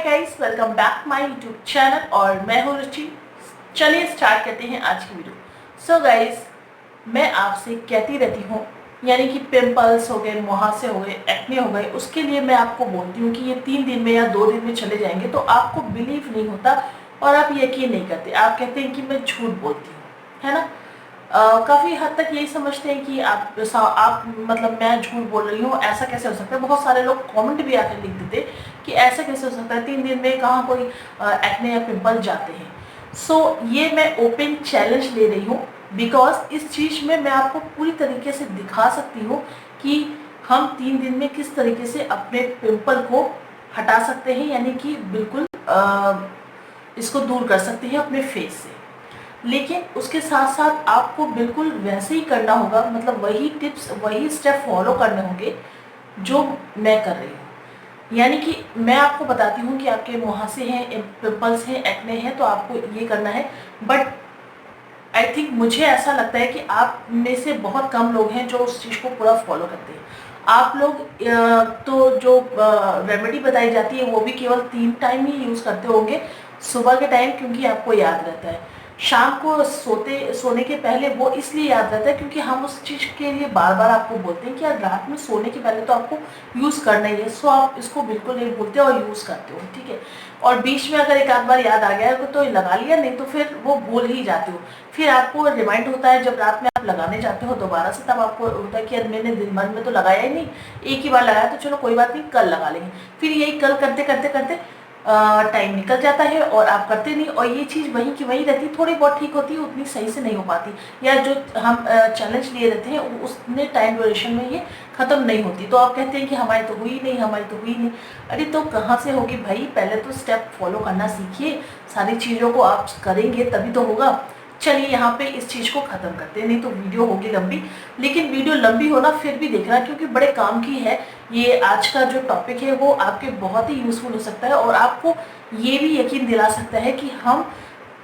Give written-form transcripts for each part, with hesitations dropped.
Guys, welcome back my YouTube channel और मैं हूँ रुचि। चलिए स्टार्ट करते हैं आज की वीडियो। सो गाइस, मैं आपसे कहती रहती हूँ, यानी कि पिंपल्स हो गए, मुहासे हो गए, एक्ने हो गए, उसके लिए मैं आपको बोलती हूँ कि ये 3 दिन में या 2 दिन में चले जाएंगे। तो आपको बिलीव नहीं होता और आप यकीन नहीं करते। आप कहते हैं कि मैं झूठ बोलती हूँ, है ना। काफ़ी हद तक यही समझते हैं कि आप मतलब मैं झूठ बोल रही हूँ, ऐसा कैसे हो सकता है। बहुत सारे लोग कमेंट भी आकर लिख देते कि ऐसा कैसे हो सकता है, 3 दिन में कहाँ कोई एक्ने या पिंपल जाते हैं। सो ये मैं ओपन चैलेंज ले रही हूँ, बिकॉज इस चीज़ में मैं आपको पूरी तरीके से दिखा सकती हूँ कि हम 3 दिन में किस तरीके से अपने पिंपल को हटा सकते हैं, यानी कि बिल्कुल इसको दूर कर सकते हैं अपने फेस से। लेकिन उसके साथ साथ आपको बिल्कुल वैसे ही करना होगा, मतलब वही टिप्स, वही स्टेप फॉलो करने होंगे जो मैं कर रही हूँ। यानी कि मैं आपको बताती हूँ कि आपके मुहासे हैं, पिंपल्स हैं, एक्ने हैं, तो आपको ये करना है। बट आई थिंक, मुझे ऐसा लगता है कि आप में से बहुत कम लोग हैं जो उस चीज़ को पूरा फॉलो करते हैं। आप लोग तो जो रेमेडी बताई जाती है वो भी केवल 3 टाइम ही यूज़ करते होंगे। सुबह के टाइम क्योंकि आपको याद रहता है, शाम को सोने के पहले वो इसलिए याद रहता है क्योंकि हम उस चीज़ के लिए बार बार आपको बोलते हैं कि यार रात में सोने के पहले तो आपको यूज़ करना ही है। सो आप इसको बिल्कुल नहीं भूलते और यूज़ करते हो, ठीक है। और बीच में अगर एक आध बार याद आ गया तो लगा लिया, नहीं तो फिर वो भूल ही जाते हो। फिर आपको रिमाइंड होता है जब रात में आप लगाने जाते हो दोबारा से, तब आपको होता है कि यार मैंने दिन भर में तो लगाया ही नहीं, एक ही बार लगाया, तो चलो कोई बात नहीं, कल लगा लेंगे। फिर यही कल करते करते करते टाइम निकल जाता है और आप करते नहीं, और ये चीज़ वहीं की वहीं रहती, थोड़ी बहुत ठीक होती है, उतनी सही से नहीं हो पाती, या जो हम चैलेंज लिए रहते हैं उसने टाइम ड्यूरेशन में ये ख़त्म नहीं होती। तो आप कहते हैं कि हमारी तो हुई नहीं, हमारी तो हुई नहीं। अरे तो कहाँ से होगी भाई, पहले तो स्टेप फॉलो करना सीखिए। सारी चीज़ों को आप करेंगे तभी तो होगा। चलिए यहाँ पे इस चीज़ को ख़त्म करते हैं, नहीं तो वीडियो होगी लंबी। लेकिन वीडियो लंबी होना फिर भी देखना, क्योंकि बड़े काम की है। ये आज का जो टॉपिक है वो आपके बहुत ही यूज़फुल हो सकता है और आपको ये भी यकीन दिला सकता है कि हम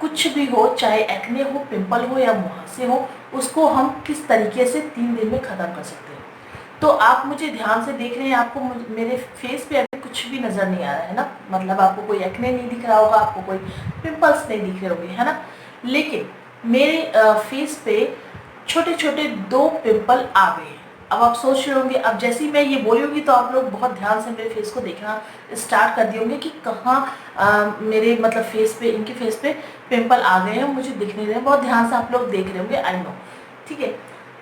कुछ भी हो, चाहे एक्ने हो, पिंपल हो या मुहासे हो, उसको हम किस तरीके से 3 दिन में ख़त्म कर सकते हैं। तो आप मुझे ध्यान से देख रहे हैं, आपको मेरे फेस पे अभी कुछ भी नज़र नहीं आ रहा है ना, मतलब आपको कोई एक्ने नहीं दिख रहा होगा, आपको कोई पिंपल्स नहीं दिख रहे होंगे, है ना। लेकिन मेरे फेस पे छोटे छोटे 2 पिंपल आ गए हैं। अब आप सोच रहे होंगे, अब जैसे ही मैं ये बोली होंगी तो आप लोग बहुत ध्यान से मेरे फेस को देखना स्टार्ट कर दिए होंगे कि कहाँ मेरे मतलब फेस पे, इनके फेस पे पिंपल आ गए हैं, मुझे दिख नहीं रहे। बहुत ध्यान से आप लोग देख रहे होंगे, आई नो, ठीक है।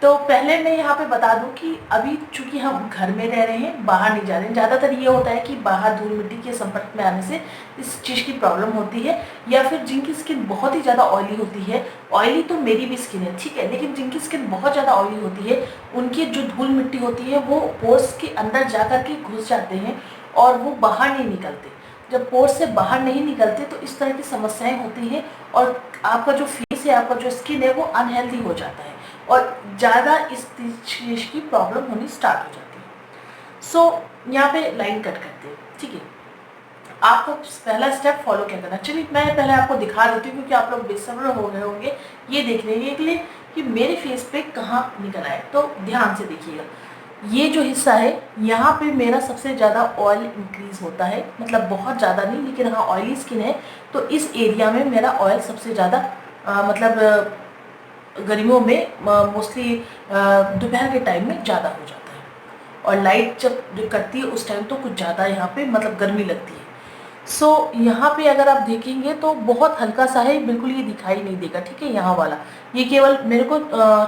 तो पहले मैं यहाँ पे बता दूं कि अभी चूंकि हम घर में रह रहे हैं, बाहर नहीं जा रहे हैं। ज़्यादातर ये होता है कि बाहर धूल मिट्टी के संपर्क में आने से इस चीज़ की प्रॉब्लम होती है, या फिर जिनकी स्किन बहुत ही ज़्यादा ऑयली होती है। ऑयली तो मेरी भी स्किन है, ठीक है, लेकिन जिनकी स्किन बहुत ज़्यादा ऑयली होती है, उनकी जो धूल मिट्टी होती है वो पोर्स के अंदर जा कर के घुस जाते हैं और वो बाहर नहीं निकलते। जब पोर्स से बाहर नहीं निकलते तो इस तरह की समस्याएं होती हैं और आपका जो फेस है, आपका जो स्किन है वो अनहेल्दी हो जाता है और ज़्यादा इस चीज़ की प्रॉब्लम होनी स्टार्ट हो जाती है। सो यहाँ पे लाइन कट करते हैं, ठीक है। आपको पहला स्टेप फॉलो क्या करना, चलिए मैं पहले आपको दिखा देती हूँ, क्योंकि आप लोग बेसब्र हो गए होंगे ये देखने के लिए कि मेरे फेस पे कहाँ निकल आए। तो ध्यान से देखिएगा, ये जो हिस्सा है यहाँ पे मेरा सबसे ज़्यादा ऑयल इंक्रीज होता है, मतलब बहुत ज़्यादा नहीं, लेकिन हाँ ऑयली स्किन है तो इस एरिया में मेरा ऑयल सबसे ज़्यादा मतलब गर्मियों में मोस्टली दोपहर के टाइम में ज़्यादा हो जाता है, और लाइट जब कटती है उस टाइम तो कुछ ज़्यादा यहाँ पे मतलब गर्मी लगती है। सो यहाँ पे अगर आप देखेंगे तो बहुत हल्का सा है, बिल्कुल ये दिखाई नहीं देगा, ठीक है। यहाँ वाला ये केवल मेरे को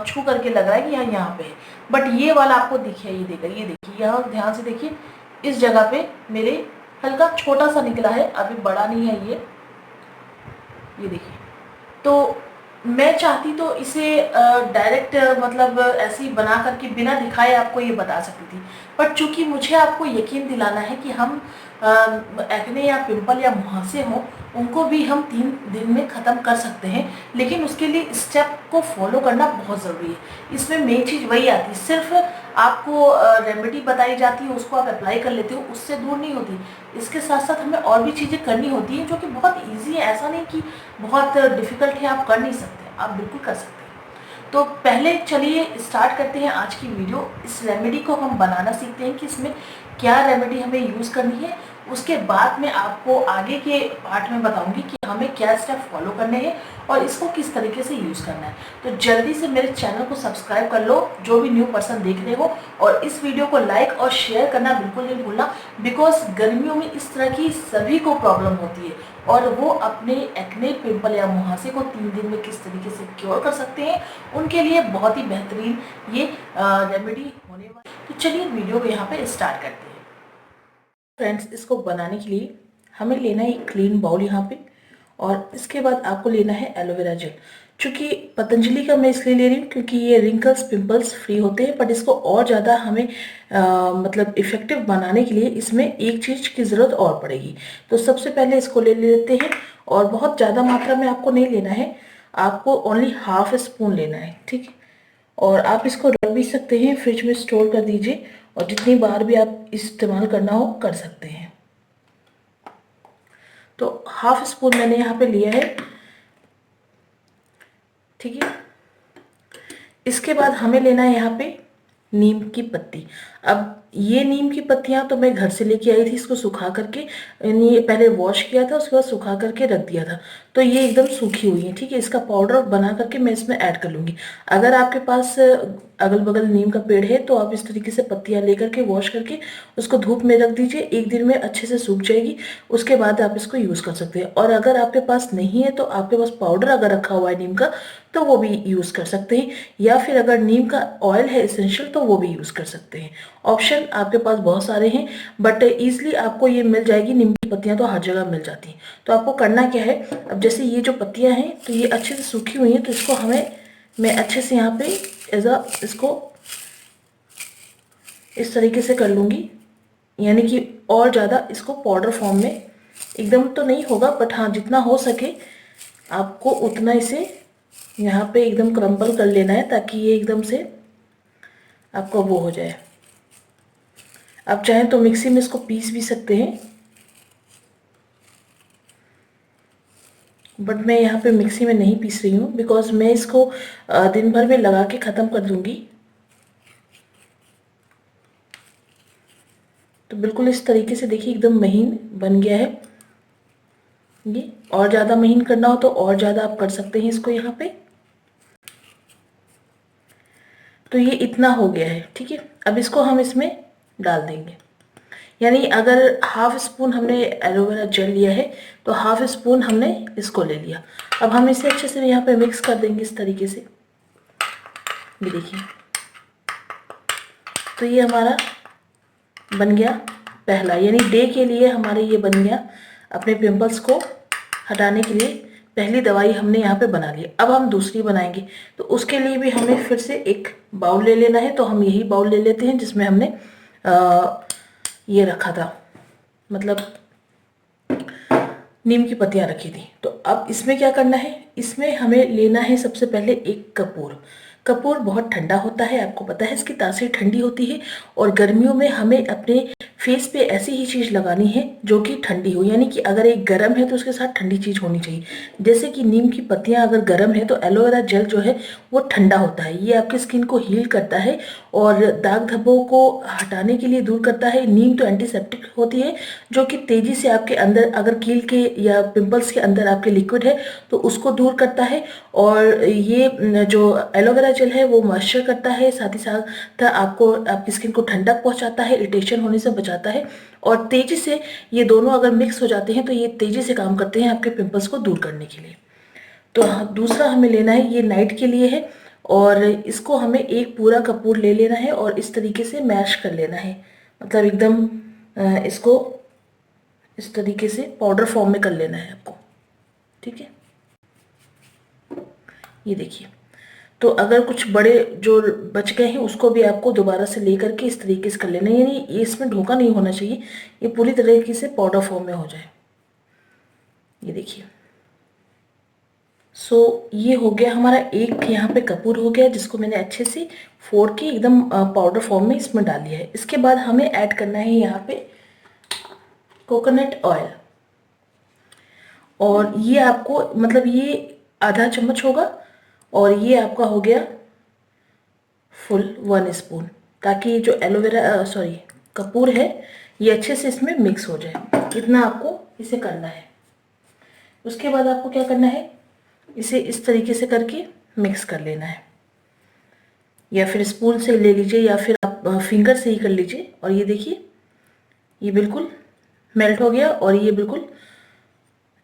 छू करके लग रहा है कि यहाँ पे है, बट ये वाला आपको दिखाई देगा। ये देखिए, यहाँ ध्यान से देखिए, इस जगह पे मेरे हल्का छोटा सा निकला है, अभी बड़ा नहीं है ये देखिए। तो मैं चाहती तो इसे डायरेक्ट मतलब ऐसे ही बना करके बिना दिखाए आपको ये बता सकती थी, पर चूंकि मुझे आपको यकीन दिलाना है कि हम एक्ने या पिंपल या मुहासे हों उनको भी हम 3 दिन में ख़त्म कर सकते हैं, लेकिन उसके लिए स्टेप को फॉलो करना बहुत ज़रूरी है। इसमें मेन चीज़ वही आती है, सिर्फ आपको रेमेडी बताई जाती है, उसको आप अप्लाई कर लेते हो, उससे दूर नहीं होती। इसके साथ साथ हमें और भी चीज़ें करनी होती हैं जो कि बहुत ईजी है, ऐसा नहीं कि बहुत डिफ़िकल्ट है, आप कर नहीं सकते, आप बिल्कुल कर सकते हैं। तो पहले चलिए स्टार्ट करते हैं आज की वीडियो। इस रेमेडी को हम बनाना सीखते हैं कि इसमें क्या रेमेडी हमें यूज़ करनी है उसके बाद मैं आपको आगे के पार्ट में बताऊंगी कि हमें क्या स्टेप फॉलो करने हैं और इसको किस तरीके से यूज़ करना है। तो जल्दी से मेरे चैनल को सब्सक्राइब कर लो जो भी न्यू पर्सन देख रहे हो, और इस वीडियो को लाइक और शेयर करना बिल्कुल नहीं भूलना, बिकॉज गर्मियों में इस तरह की सभी को प्रॉब्लम होती है और वो अपने एक्ने, पिंपल या मुहासे को 3 दिन में किस तरीके से क्योर कर सकते हैं, उनके लिए बहुत ही बेहतरीन ये रेमेडी होने वाली। तो चलिए वीडियो को यहाँ पे स्टार्ट करते हैं। फ्रेंड्स, इसको बनाने के लिए हमें लेना है एक क्लीन बाउल यहाँ पे, और इसके बाद आपको लेना है एलोवेरा जेल। चूँकि पतंजलि का मैं इसलिए ले रही हूँ क्योंकि ये रिंकल्स, पिंपल्स फ्री होते हैं, बट इसको और ज़्यादा हमें मतलब इफ़ेक्टिव बनाने के लिए इसमें एक चीज़ की ज़रूरत और पड़ेगी। तो सबसे पहले इसको ले लेते हैं, और बहुत ज़्यादा मात्रा में आपको नहीं लेना है, आपको ओनली ½ स्पून लेना है, ठीक है। और आप इसको रख भी सकते हैं, फ्रिज में स्टोर कर दीजिए, और जितनी बार भी आप इस्तेमाल करना हो कर सकते हैं। तो ½ स्पून मैंने यहाँ पे लिया है, ठीक है। इसके बाद हमें लेना है यहाँ पे नीम की पत्ती। अब ये नीम की पत्तियाँ तो मैं घर से लेके आई थी, इसको सुखा करके, यानी पहले वॉश किया था, उसके बाद सुखा करके रख दिया था, तो ये एकदम सूखी हुई है, ठीक है। इसका पाउडर बना करके मैं इसमें ऐड कर लूँगी। अगर आपके पास अगल बगल नीम का पेड़ है तो आप इस तरीके से पत्तियाँ लेकर के वॉश करके उसको धूप में रख दीजिए, 1 दिन में अच्छे से सूख जाएगी, उसके बाद आप इसको यूज़ कर सकते हैं। और अगर आपके पास नहीं है तो आपके पास पाउडर अगर रखा हुआ है नीम का तो वो भी यूज़ कर सकते हैं, या फिर अगर नीम का ऑयल है एसेंशियल तो वो भी यूज़ कर सकते हैं। ऑप्शन आपके पास बहुत सारे हैं, बट ईजिली आपको ये मिल जाएगी। नीम की पत्तियाँ तो हर जगह मिल जाती हैं। तो आपको करना क्या है, अब जैसे ये जो पत्तियाँ हैं तो ये अच्छे से सूखी हुई हैं, तो इसको मैं अच्छे से यहाँ पे इसको इस तरीके से कर लूँगी, यानी कि और ज़्यादा इसको पाउडर फॉर्म में एकदम तो नहीं होगा, बट हाँ जितना हो सके आपको उतना इसे यहाँ पे एकदम क्रम्बल कर लेना है, ताकि ये एकदम से आपका वो हो जाए। आप चाहें तो मिक्सी में इसको पीस भी सकते हैं, बट मैं यहाँ पे मिक्सी में नहीं पीस रही हूँ, बिकॉज मैं इसको दिन भर में लगा के ख़त्म कर दूँगी। तो बिल्कुल इस तरीके से देखिए एकदम महीन बन गया है ये। और ज़्यादा महीन करना हो तो और ज़्यादा आप कर सकते हैं इसको यहाँ पे। तो ये इतना हो गया है, ठीक है। अब इसको हम इसमें डाल देंगे, यानी अगर ½ स्पून हमने एलोवेरा जेल लिया है तो ½ स्पून हमने इसको ले लिया। अब हम इसे अच्छे से यहाँ पे मिक्स कर देंगे इस तरीके से। ये देखिए, तो ये हमारा बन गया पहला, यानी डे के लिए हमारे ये बन गया। अपने पिंपल्स को हटाने के लिए पहली दवाई हमने यहाँ पे बना ली। अब हम दूसरी बनाएंगे, तो उसके लिए भी हमें फिर से एक बाउल ले लेना है। तो हम यही बाउल ले लेते हैं जिसमें हमने ये रखा था, मतलब नीम की पत्तियाँ रखी थी। तो अब इसमें क्या करना है, इसमें हमें लेना है सबसे पहले एक कपूर। कपूर बहुत ठंडा होता है, आपको पता है इसकी तासीर ठंडी होती है, और गर्मियों में हमें अपने फेस पे ऐसी ही चीज़ लगानी है जो कि ठंडी हो, यानी कि अगर एक गर्म है तो उसके साथ ठंडी चीज़ होनी चाहिए। जैसे कि नीम की पत्तियाँ अगर गर्म है तो एलोवेरा जेल जो है वो ठंडा होता है, ये आपकी स्किन को हील करता है और दाग धब्बों को हटाने के लिए दूर करता है। नीम तो एंटीसेप्टिक होती है, जो कि तेज़ी से आपके अंदर अगर कील के या पिंपल्स के अंदर आपके लिक्विड है तो उसको दूर करता है। और ये जो एलोवेरा जेल है वो मॉइस्चर करता है, साथ ही साथ आपको आपकी स्किन को ठंडक पहुंचाता है, इरिटेशन होने से बचाता है। और तेज़ी से ये दोनों अगर मिक्स हो जाते हैं तो ये तेज़ी से काम करते हैं आपके पिंपल्स को दूर करने के लिए। तो दूसरा हमें लेना है, ये नाइट के लिए है, और इसको हमें एक पूरा कपूर ले लेना है और इस तरीके से मैश कर लेना है, मतलब एकदम इसको इस तरीके से पाउडर फॉर्म में कर लेना है आपको, ठीक है। ये देखिए, तो अगर कुछ बड़े जो बच गए हैं उसको भी आपको दोबारा से लेकर के इस तरीके से कर लेना है, यानी ये इसमें ढोका नहीं होना चाहिए, ये पूरी तरीके से पाउडर फॉर्म में हो जाए। ये देखिए, सो ये हो गया हमारा एक यहाँ पे कपूर हो गया, जिसको मैंने अच्छे से फोड़ के एकदम पाउडर फॉर्म में इसमें डाल दिया है। इसके बाद हमें ऐड करना है यहाँ पे कोकोनट ऑयल, और ये आपको मतलब ये ½ चम्मच होगा, और ये आपका हो गया फुल 1 स्पून, ताकि जो एलोवेरा कपूर है ये अच्छे से इसमें मिक्स हो जाए। इतना आपको इसे करना है। उसके बाद आपको क्या करना है, इसे इस तरीके से करके मिक्स कर लेना है, या फिर स्पून से ले लीजिए या फिर आप फिंगर से ही कर लीजिए। और ये देखिए ये बिल्कुल मेल्ट हो गया और ये बिल्कुल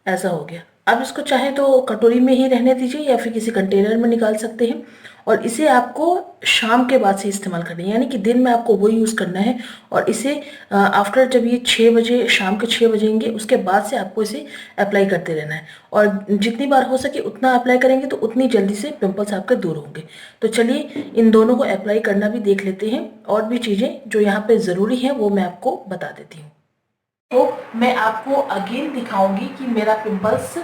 ऐसा हो गया। आप इसको चाहे तो कटोरी में ही रहने दीजिए या फिर किसी कंटेनर में निकाल सकते हैं। और इसे आपको शाम के बाद से इस्तेमाल करना है, यानी कि दिन में आपको वो यूज़ करना है। और इसे आफ्टर जब ये 6 बजे, शाम के 6 बजेंगे, उसके बाद से आपको इसे अप्लाई करते रहना है। और जितनी बार हो सके उतना अप्लाई करेंगे तो उतनी जल्दी से पिंपल्स आपके दूर होंगे। तो चलिए इन दोनों को अप्लाई करना भी देख लेते हैं। और भी चीज़ें जो यहाँ पे ज़रूरी हैं वो मैं आपको बता देती हूँ। तो मैं आपको अगेन दिखाऊंगी कि मेरा पिंपल्स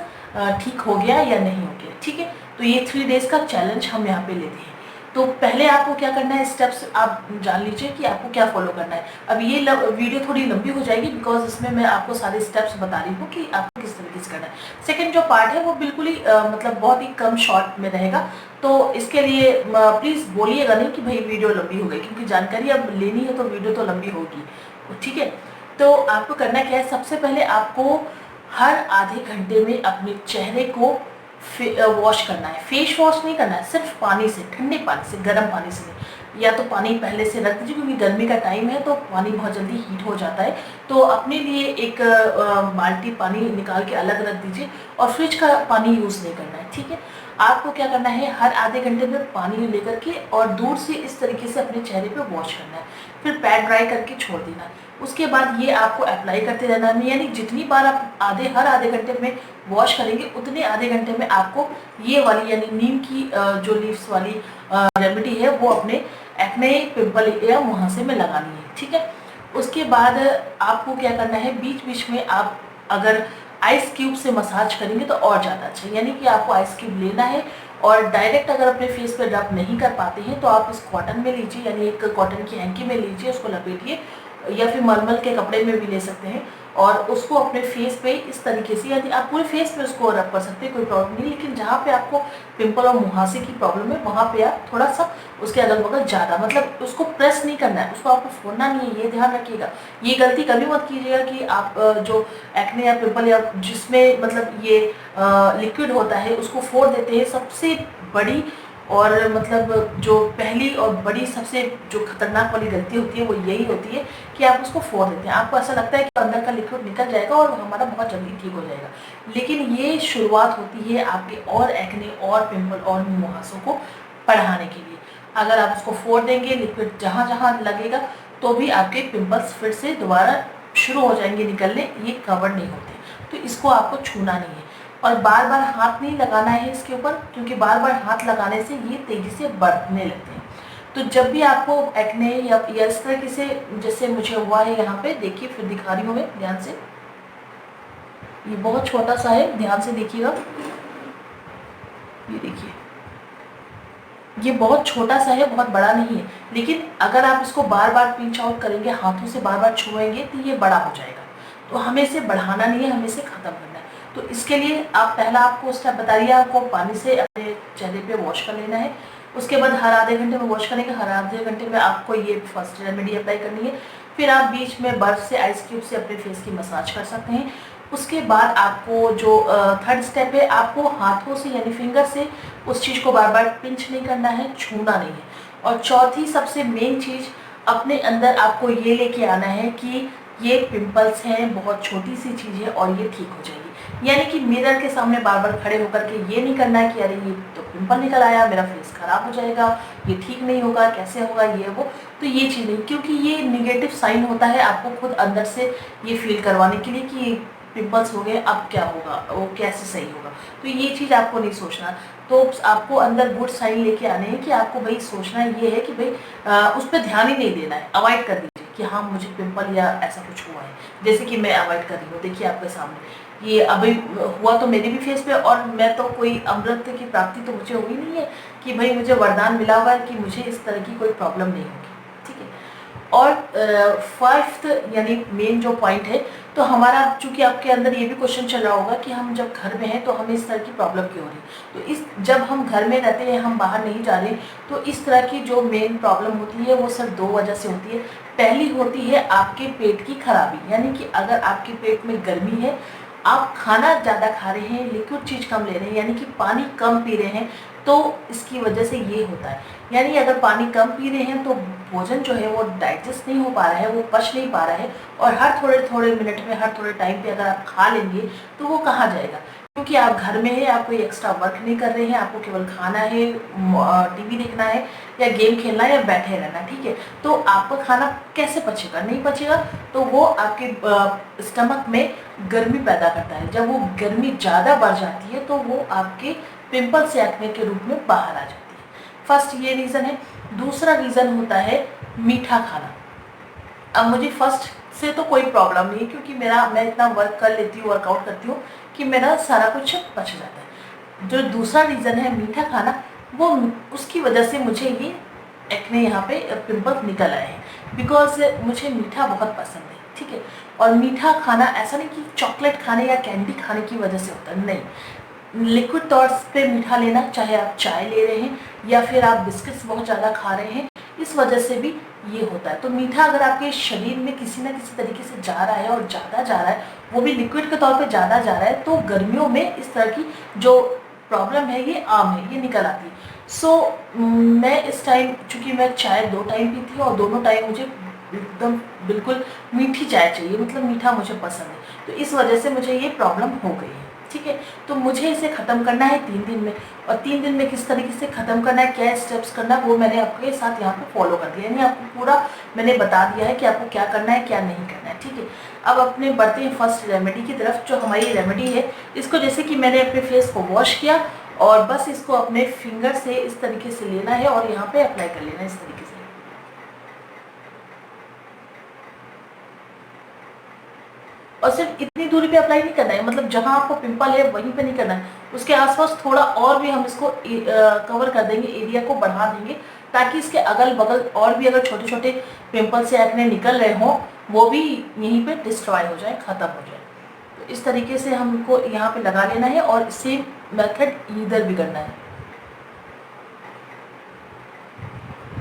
ठीक हो गया या नहीं हो गया। ठीक है, तो ये 3 डेज का चैलेंज हम यहाँ पे लेते हैं। तो पहले आपको क्या करना है, स्टेप्स आप जान लीजिए कि आपको क्या फॉलो करना है। अब ये वीडियो थोड़ी लंबी हो जाएगी बिकॉज इसमें मैं आपको सारे स्टेप्स बता रही हूँ कि आपको किस तरीके से करना है। सेकेंड जो पार्ट है वो बिल्कुल ही मतलब बहुत ही कम शॉर्ट में रहेगा। तो इसके लिए प्लीज़ बोलिएगा नहीं कि भाई वीडियो लंबी हो गई, क्योंकि जानकारी अब लेनी है तो वीडियो तो लंबी होगी। ठीक है, तो आपको करना क्या है, सबसे पहले आपको हर आधे घंटे में अपने चेहरे को वॉश करना है। फेस वॉश नहीं करना है, सिर्फ पानी से, ठंडे पानी से, गर्म पानी से नहीं। या तो पानी पहले से रख दीजिए क्योंकि गर्मी का टाइम है तो पानी बहुत जल्दी हीट हो जाता है। तो अपने लिए एक बाल्टी पानी निकाल के अलग रख दीजिए और फ्रिज का पानी यूज़ नहीं करना है। ठीक है, आपको क्या करना है, हर आधे घंटे में पानी लेकर के और दूर से इस तरीके से अपने चेहरे पे वॉश करना है। फिर पैड ड्राई करके छोड़ देना है। उसके बाद ये आपको अप्लाई करते रहना है, यानी जितनी बार आप हर आधे घंटे में वॉश करेंगे उतने आधे घंटे में आपको ये वाली यानी नीम की जो लीव्स वाली रेमेडी है वो अपने एक्ने, पिंपल या मुहासे में लगानी है। ठीक है, उसके बाद आपको क्या करना है, बीच बीच में आप अगर आइस क्यूब से मसाज करेंगे तो और ज़्यादा अच्छा, यानी कि आपको आइस क्यूब लेना है और डायरेक्ट अगर अपने फेस पे रब नहीं कर पाते हैं तो आप इस कॉटन में लीजिए, यानी एक कॉटन की हैंकी में लीजिए, उसको लपेटिए या फिर मलमल के कपड़े में भी ले सकते हैं और उसको अपने फेस पे इस तरीके से, यानी आप पूरे फेस पे उसको रब कर सकते हैं, कोई प्रॉब्लम नहीं। लेकिन जहाँ पे आपको पिंपल और मुहासे की प्रॉब्लम है वहाँ पे आप थोड़ा सा उसके अगल बगल ज़्यादा, मतलब उसको प्रेस नहीं करना है, उसको आपको फोड़ना नहीं है, ये ध्यान रखिएगा। ये गलती कभी मत कीजिएगा कि आप जो एक्ने या पिंपल या जिसमें मतलब ये लिक्विड होता है उसको फोड़ देते हैं। सबसे बड़ी और मतलब जो पहली और बड़ी सबसे जो खतरनाक वाली गलती होती है वो यही होती है कि आप उसको फोड़ देते हैं। आपको ऐसा लगता है कि अंदर का लिक्विड निकल जाएगा और हमारा बहुत जल्दी ठीक हो जाएगा, लेकिन ये शुरुआत होती है आपके और एक्ने और पिंपल और मुहासों को बढ़ाने के लिए। अगर आप उसको फोड़ देंगे, लिक्विड जहाँ जहाँ लगेगा तो भी आपके पिंपल्स फिर से दोबारा शुरू हो जाएंगे निकलने, ये कवर नहीं होते। तो इसको आपको छूना नहीं है और बार बार हाथ नहीं लगाना है इसके ऊपर, क्योंकि बार बार हाथ लगाने से ये तेज़ी से बढ़ने लगते हैं। तो जब भी आपको एक्ने या इस तरह से जैसे मुझे हुआ है, यहाँ पे देखिए, फिर दिखा रही हूँ मैं ध्यान से, ये बहुत छोटा सा है, ध्यान से देखिएगा, ये देखिए ये बहुत छोटा सा है, बहुत बड़ा नहीं है। लेकिन अगर आप इसको बार बार पिंच आउट करेंगे, हाथों से बार बार छुएंगे तो ये बड़ा हो जाएगा। तो हमें इसे बढ़ाना नहीं है, हमें इसे ख़त्म करना है। तो इसके लिए पहला आपको स्टेप बता दिया, आपको पानी से अपने चेहरे पे वॉश कर लेना है। उसके बाद हर आधे घंटे में वॉश करेंगे, हर आधे घंटे में आपको ये फर्स्ट रेमेडी अप्लाई करनी है। फिर आप बीच में बर्फ से, आइस क्यूब से अपने फेस की मसाज कर सकते हैं। उसके बाद आपको जो थर्ड स्टेप है, आपको हाथों से यानी फिंगर से उस चीज़ को बार बार पिंच नहीं करना है, छूना नहीं है। और चौथी सबसे मेन चीज़, अपने अंदर आपको ये लेके आना है कि ये पिंपल्स हैं, बहुत छोटी सी चीज़ है और ये ठीक हो जाएगी। यानी कि मिरर के सामने बार बार खड़े होकर के ये नहीं करना है कि अरे ये तो पिंपल निकल आया, मेरा फेस खराब हो जाएगा, ये ठीक नहीं होगा, कैसे होगा ये वो, तो ये चीज़ नहीं, क्योंकि ये निगेटिव साइन होता है आपको खुद अंदर से ये फील करवाने के लिए कि पिंपल्स हो गए, अब क्या होगा, वो कैसे सही होगा। तो ये चीज़ आपको नहीं सोचना। तो आपको अंदर गुड साइन लेके आने हैं कि आपको भाई सोचना ये है कि भाई उस पर ध्यान ही नहीं देना है, अवॉइड कर दीजिए कि हाँ मुझे पिंपल या ऐसा कुछ हुआ है, जैसे कि मैं अवॉइड कर रही हूँ। देखिए आपके सामने ये अभी हुआ तो मेरे भी फेस पे, और मैं तो कोई अमृत की प्राप्ति तो मुझे हुई नहीं है कि भाई मुझे वरदान मिला हुआ है कि मुझे इस तरह की कोई प्रॉब्लम नहीं होगी। ठीक है, और 5th यानी मेन जो पॉइंट है, तो हमारा, चूंकि आपके अंदर ये भी क्वेश्चन चल रहा होगा कि हम जब घर में हैं तो हमें इस तरह की प्रॉब्लम क्यों हो रही है। तो इस जब हम घर में रहते हैं, हम बाहर नहीं जा रहे, तो इस तरह की जो मेन प्रॉब्लम होती है वो सिर्फ 2 वजह से होती है। पहली होती है आपके पेट की खराबी, यानी कि अगर आपके पेट में गर्मी है, आप खाना ज़्यादा खा रहे हैं, लिक्विड चीज़ कम ले रहे हैं, यानी कि पानी कम पी रहे हैं, तो इसकी वजह से ये होता है। यानी अगर पानी कम पी रहे हैं तो भोजन जो है वो डाइजेस्ट नहीं हो पा रहा है, वो पच नहीं पा रहा है, और हर थोड़े थोड़े मिनट में, हर थोड़े टाइम पे अगर आप खा लेंगे तो वो कहाँ जाएगा, क्योंकि आप घर में हैं, आप कोई एक्स्ट्रा वर्क नहीं कर रहे हैं, आपको केवल खाना है, टीवी देखना है या गेम खेलना है या बैठे रहना, ठीक है। तो आपका खाना कैसे पचेगा, नहीं पचेगा, तो वो आपके स्टमक में गर्मी पैदा करता है। जब वो गर्मी ज़्यादा बढ़ जाती है तो वो आपके पिंपल से एक्ने के रूप में बाहर आ जाती है। फर्स्ट ये रीज़न है। दूसरा रीज़न होता है मीठा खाना। अब मुझे फर्स्ट से तो कोई प्रॉब्लम नहीं है, क्योंकि मैं इतना वर्क कर लेती हूँ, वर्कआउट करती हूँ कि मेरा सारा कुछ पच जाता है। जो दूसरा रीज़न है मीठा खाना, वो उसकी वजह से मुझे ये एक्ने, यहाँ पे पिंपल्स निकल आए हैं, बिकॉज मुझे मीठा बहुत पसंद है, ठीक है। और मीठा खाना ऐसा नहीं कि चॉकलेट खाने या कैंडी खाने की वजह से होता है, नहीं। लिक्विड तौर पे मीठा लेना, चाहे आप चाय ले रहे हैं या फिर आप बिस्किट्स बहुत ज़्यादा खा रहे हैं, इस वजह से भी ये होता है। तो मीठा अगर आपके शरीर में किसी न किसी तरीके से जा रहा है और ज़्यादा जा रहा है, वो भी लिक्विड के तौर पे ज़्यादा जा रहा है, तो गर्मियों में इस तरह की जो प्रॉब्लम है ये आम है, ये निकल आती है। मैं इस टाइम, चूँकि मैं चाय 2 टाइम पीती हूँ और दोनों टाइम मुझे एकदम बिल्कुल मीठी चाय चाहिए, मतलब मीठा मुझे पसंद है, तो इस वजह से मुझे ये प्रॉब्लम हो गई है, ठीक है। तो मुझे इसे ख़त्म करना है 3 दिन में, और 3 दिन में किस तरीके से ख़त्म करना है, क्या स्टेप्स करना है, वो मैंने आपके साथ यहाँ पे फॉलो कर दिया, यानी आपको पूरा मैंने बता दिया है कि आपको क्या करना है, क्या नहीं करना है, ठीक है। अब अपने बढ़ते हैं फर्स्ट रेमेडी की तरफ। जो हमारी रेमेडी है, इसको जैसे कि मैंने अपने फेस को वॉश किया और बस इसको अपने फिंगर से इस तरीके से लेना है और यहाँ पे अप्लाई कर लेना है इस तरीके से। और सिर्फ इतनी दूरी पे अप्लाई नहीं करना है, मतलब जहां आपको पिंपल है वहीं पे नहीं करना है, उसके आसपास थोड़ा और भी हम इसको कवर कर देंगे, एरिया को बढ़ा देंगे, ताकि इसके अगल बगल और भी अगर छोटे छोटे पिंपल से एक्ने निकल रहे हों, वो भी यहीं पे डिस्ट्रॉय हो जाए, ख़त्म हो जाए। तो इस तरीके से हमको यहाँ पे लगा लेना है और सेम मेथड इधर भी करना है।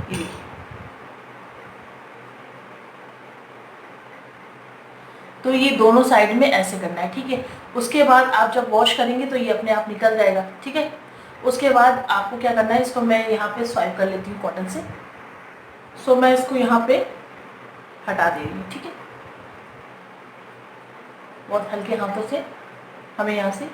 ये देखिए, तो ये दोनों साइड में ऐसे करना है, ठीक है। उसके बाद आप जब वॉश करेंगे तो ये अपने आप निकल जाएगा, ठीक है। उसके बाद आपको क्या करना है, इसको मैं यहाँ पे स्वाइप कर लेती हूँ कॉटन से। मैं इसको यहाँ पे हटा दे रही हूँ, ठीक है। बहुत हल्के हाथों से हमें यहाँ से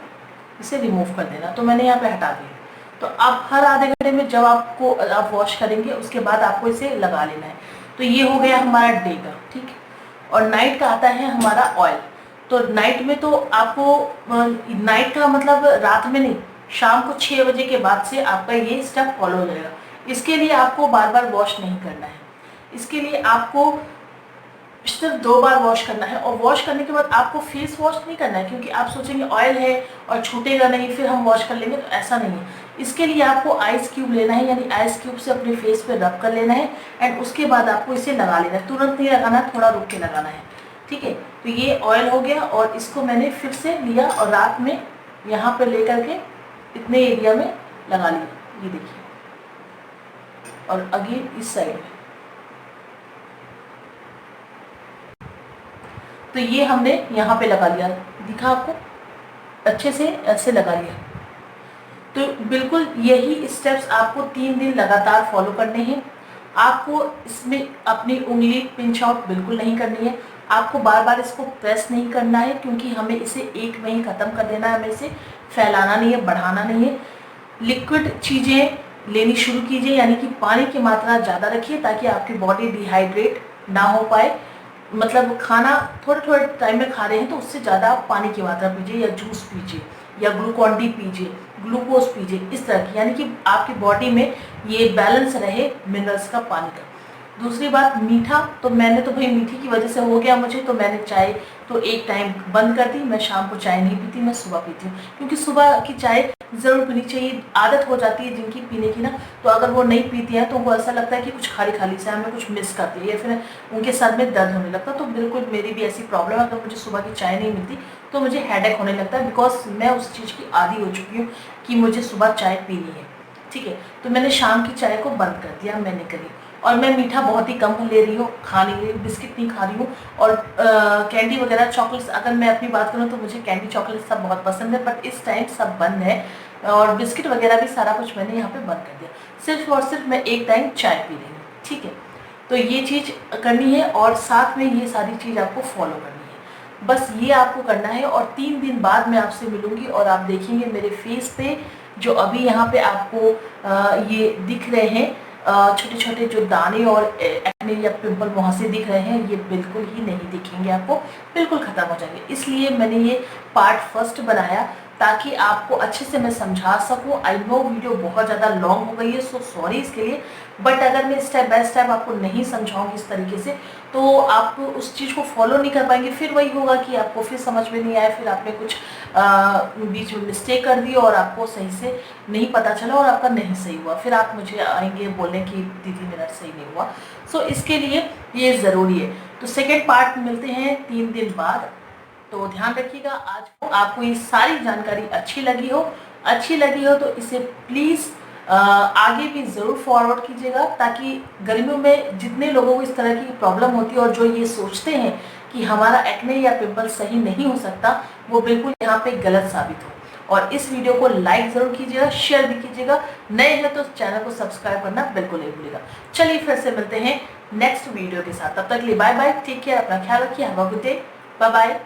इसे रिमूव कर देना। तो मैंने यहाँ पे हटा दिया। तो आप हर आधे घंटे में जब आप वॉश करेंगे, उसके बाद आपको इसे लगा लेना है। तो ये हो गया हमारा डे का, ठीक है। और नाइट का आता है हमारा ऑयल। तो नाइट में तो आपको, नाइट का मतलब रात में नहीं, शाम को 6 बजे के बाद से आपका ये स्टेप फॉलो हो जाएगा। इसके लिए आपको बार बार वॉश नहीं करना है, इसके लिए आपको सिर्फ 2 बार वॉश करना है। और वॉश करने के बाद आपको फेस वॉश नहीं करना है, क्योंकि आप सोचेंगे ऑयल है और छूटेगा नहीं, फिर हम वॉश कर लेंगे, तो ऐसा नहीं है। इसके लिए आपको आइस क्यूब लेना है, यानी आइस क्यूब से अपने फेस पे रब कर लेना है, एंड उसके बाद आपको इसे लगा लेना है। तुरंत नहीं लगाना है, थोड़ा रुक के लगाना है, ठीक है। तो ये ऑयल हो गया, और इसको मैंने फिर से लिया और रात में यहाँ पे लेकर के इतने एरिया में लगा लिया, ये देखिए। और अगेन इस साइड में, तो ये हमने यहाँ पे लगा लिया, दिखा आपको, अच्छे से ऐसे लगा लिया। तो बिल्कुल यही स्टेप्स आपको 3 दिन लगातार फॉलो करने हैं। आपको इसमें अपनी उंगली पिंच आउट बिल्कुल नहीं करनी है, आपको बार बार इसको प्रेस नहीं करना है, क्योंकि हमें इसे एक में ही ख़त्म कर देना है, हमें इसे फैलाना नहीं है, बढ़ाना नहीं है। लिक्विड चीज़ें लेनी शुरू कीजिए, यानी कि पानी की मात्रा ज़्यादा रखिए, ताकि आपकी बॉडी डिहाइड्रेट ना हो पाए। मतलब खाना थोड़े थोड़े टाइम में खा रहे हैं तो उससे ज़्यादा आप पानी की मात्रा पीजिए, या जूस पीजिए, या ग्लूकॉन डी पीजिए, ग्लूकोज पीजिए, इस तरह की, यानी कि आपकी बॉडी में ये बैलेंस रहे मिनरल्स का, पानी का। दूसरी बात मीठा, तो मैंने तो भाई मीठी की वजह से हो गया मुझे, तो मैंने चाय तो एक टाइम बंद कर दी। मैं शाम को चाय नहीं पीती, मैं सुबह पीती हूँ, क्योंकि सुबह की चाय ज़रूर पीनी चाहिए। आदत हो जाती है जिनकी पीने की ना, तो अगर वो नहीं पीती हैं तो उनको ऐसा लगता है कि कुछ खाली खाली से हमें कुछ मिस करती है, या फिर उनके सर में दर्द होने लगता है। तो बिल्कुल मेरी भी ऐसी प्रॉब्लम है, अगर मुझे सुबह की चाय नहीं मिलती तो मुझे हेडेक होने लगता है, बिकॉज मैं उस चीज़ की आदी हो चुकी हूँ कि मुझे सुबह चाय पीनी है। ठीक है, तो मैंने शाम की चाय को बंद कर दिया, मैंने करी। और मैं मीठा बहुत ही कम ले रही हूँ, खा नहीं रही, बिस्किट नहीं खा रही हूँ। और कैंडी वगैरह चॉकलेट्स, अगर मैं अपनी बात करूँ तो मुझे कैंडी चॉकलेट सब बहुत पसंद है, बट इस टाइम सब बंद है। और बिस्किट वगैरह भी सारा कुछ मैंने यहाँ पे बंद कर दिया। सिर्फ और सिर्फ मैं एक टाइम चाय पी रही हूँ। ठीक है, तो ये चीज़ करनी है, और साथ में ये सारी चीज़ आपको फॉलो करनी है। बस ये आपको करना है, और 3 दिन बाद मैं आपसे मिलूंगी, और आप देखेंगे मेरे फेस पे जो अभी यहाँ पे आपको ये दिख रहे हैं छोटे छोटे जो दाने और एक्ने या पिंपल वहाँ से दिख रहे हैं, ये बिल्कुल ही नहीं दिखेंगे आपको, बिल्कुल ख़त्म हो जाएंगे। इसलिए मैंने ये पार्ट फर्स्ट बनाया, ताकि आपको अच्छे से मैं समझा सकूं। आई नो वीडियो बहुत ज़्यादा लॉन्ग हो गई है, सो सॉरी इसके लिए, बट अगर मैं स्टेप बाय स्टेप आपको नहीं समझाऊंगी इस तरीके से, तो आप उस चीज़ को फॉलो नहीं कर पाएंगे। फिर वही होगा कि आपको फिर समझ में नहीं आया, फिर आपने कुछ बीच में मिस्टेक कर दी और आपको सही से नहीं पता चला और आपका नहीं सही हुआ, फिर आप मुझे आएंगे बोलने कि दीदी मेरा सही नहीं हुआ। सो इसके लिए ये ज़रूरी है। तो सेकेंड पार्ट मिलते हैं 3 दिन बाद, तो ध्यान रखिएगा। आज आपको ये सारी जानकारी अच्छी लगी हो तो इसे प्लीज़ आगे भी ज़रूर फॉरवर्ड कीजिएगा, ताकि गर्मियों में जितने लोगों को इस तरह की प्रॉब्लम होती है और जो ये सोचते हैं कि हमारा एक्ने या पिंपल सही नहीं हो सकता, वो बिल्कुल यहाँ पे गलत साबित हो। और इस वीडियो को लाइक ज़रूर कीजिएगा, शेयर भी कीजिएगा। नए हैं तो चैनल को सब्सक्राइब करना बिल्कुल नहीं भूलिएगा। चलिए फिर से मिलते हैं नेक्स्ट वीडियो के साथ, तब तक के लिए बाय बाय, टेक केयर, अपना ख्याल रखिए, have a good day, bye bye.